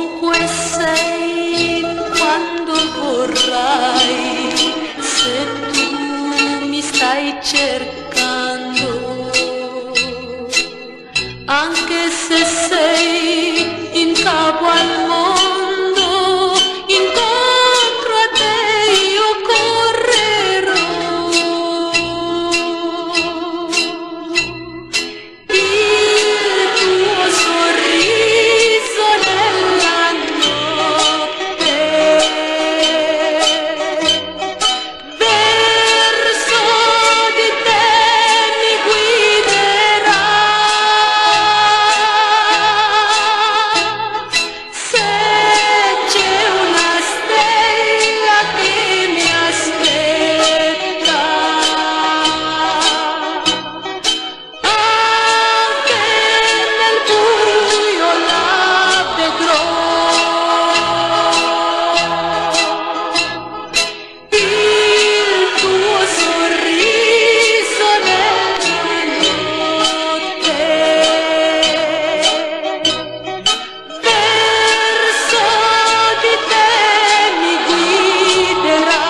Ovunque sei, quando vorrai, se tu mi stai cercando, anche se sei in capo al mondo, incontro a te io correrò. Il tuo sorriso nella notte, verso di te mi guiderà. Se c'è una stella che mi aspetta, anche nel buio la vedrò. Il tuo sorriso nella notte, verso di te mi guiderà.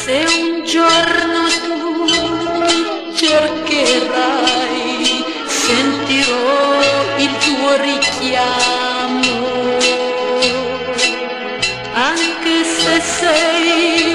Se un giorno tu mi cercherai, sentirò il tuo richiamo, anche se sei